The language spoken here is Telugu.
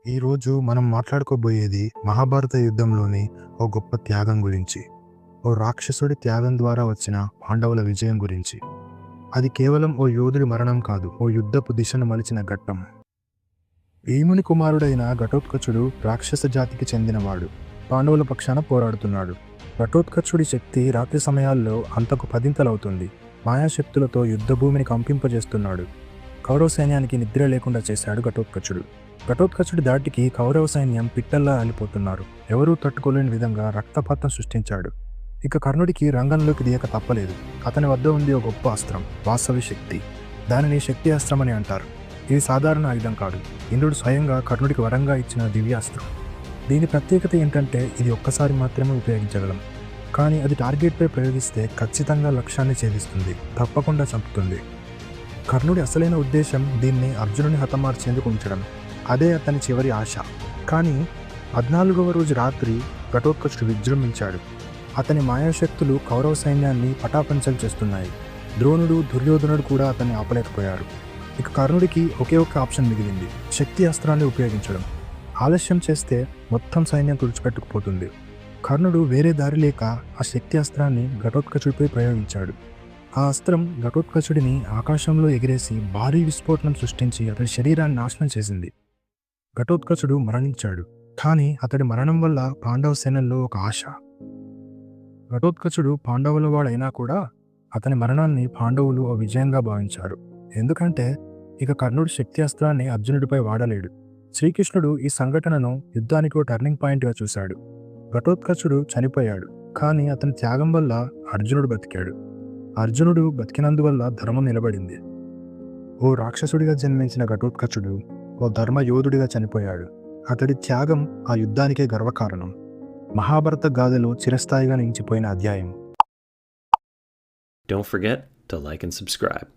ఈరోజు మనం మాట్లాడుకోబోయేది మహాభారత యుద్ధంలోని ఓ గొప్ప త్యాగం గురించి. ఓ రాక్షసుడి త్యాగం ద్వారా వచ్చిన పాండవుల విజయం గురించి. అది కేవలం ఓ యోధుడి మరణం కాదు, ఓ యుద్ధపు దిశను మలిచిన ఘట్టం. భీముని కుమారుడైన ఘటోత్కచుడు రాక్షస జాతికి చెందినవాడు. పాండవుల పక్షాన పోరాడుతున్నాడు. ఘటోత్కచుడి శక్తి రాత్రి సమయాల్లో అంతకు పదింతలవుతుంది. మాయాశక్తులతో యుద్ధభూమిని కంపింపజేస్తున్నాడు. కౌరవ సైన్యానికి నిద్ర లేకుండా చేశాడు ఘటోత్కచుడు. ఘటోత్కచుడి దాటికి కౌరవ సైన్యం పిట్టల్లా ఆలిపోతున్నారు. ఎవరూ తట్టుకోలేని విధంగా రక్తపాతం సృష్టించాడు. ఇక కర్ణుడికి రంగంలోకి దియక తప్పలేదు. అతని వద్ద ఉంది ఒక గొప్ప అస్త్రం, వాసవి శక్తి. దానిని శక్తి అస్త్రం అని అంటారు. ఇది సాధారణ ఆయుధం కాదు. ఇంద్రుడు స్వయంగా కర్ణుడికి వరంగా ఇచ్చిన దివ్యాస్త్రం. దీని ప్రత్యేకత ఏంటంటే ఇది ఒక్కసారి మాత్రమే ఉపయోగించగలం. కానీ అది టార్గెట్పై ప్రయోగిస్తే ఖచ్చితంగా లక్ష్యాన్ని ఛేదిస్తుంది, తప్పకుండా చంపుతుంది. కర్ణుడి అసలైన ఉద్దేశం దీన్ని అర్జునుని హతమార్చేందుకు ఉంచడం. అదే అతని చివరి ఆశ. కానీ 14వ రోజు రాత్రి ఘటోత్కచుడు విజృంభించాడు. అతని మాయాశక్తులు కౌరవ సైన్యాన్ని పటాపంచలు చేస్తున్నాయి. ద్రోణుడు, దుర్యోధనుడు కూడా అతన్ని ఆపలేకపోయారు. ఇక కర్ణుడికి ఒకే ఒక్క ఆప్షన్ మిగిలింది, శక్తి అస్త్రాన్ని ఉపయోగించడం. ఆలస్యం చేస్తే మొత్తం సైన్యం తుడిచిపెట్టుకుపోతుంది. కర్ణుడు వేరే దారి లేక ఆ శక్తి అస్త్రాన్ని ఘటోత్కచుడిపై ప్రయోగించాడు. ఆ అస్త్రం ఘటోత్కచుడిని ఆకాశంలో ఎగిరేసి భారీ విస్ఫోటనం సృష్టించి అతని శరీరాన్ని నాశనం చేసింది. ఘటోత్కచుడు మరణించాడు. కానీ అతడి మరణం వల్ల పాండవ సేనల్లో ఒక ఆశ. ఘటోత్కచుడు పాండవుల వాడైనా కూడా అతని మరణాన్ని పాండవులు ఓ విజయంగా భావించారు. ఎందుకంటే ఇక కర్ణుడు శక్తి అస్త్రాన్ని అర్జునుడిపై వాడలేడు. శ్రీకృష్ణుడు ఈ సంఘటనను యుద్ధానికి ఓ టర్నింగ్ పాయింట్గా చూశాడు. ఘటోత్కచుడు చనిపోయాడు, కానీ అతని త్యాగం వల్ల అర్జునుడు బతికాడు. అర్జునుడు బతికినందువల్ల ధర్మం నిలబడింది. ఓ రాక్షసుడిగా జన్మించిన ఘటోత్కచుడు ఓ ధర్మయోధుడిగా చనిపోయాడు. అతడి త్యాగం ఆ యుద్ధానికే గర్వకారణం. మహాభారత గాథలో చిరస్థాయిగా నిలిచిపోయిన అధ్యాయం. Don't forget to like and subscribe.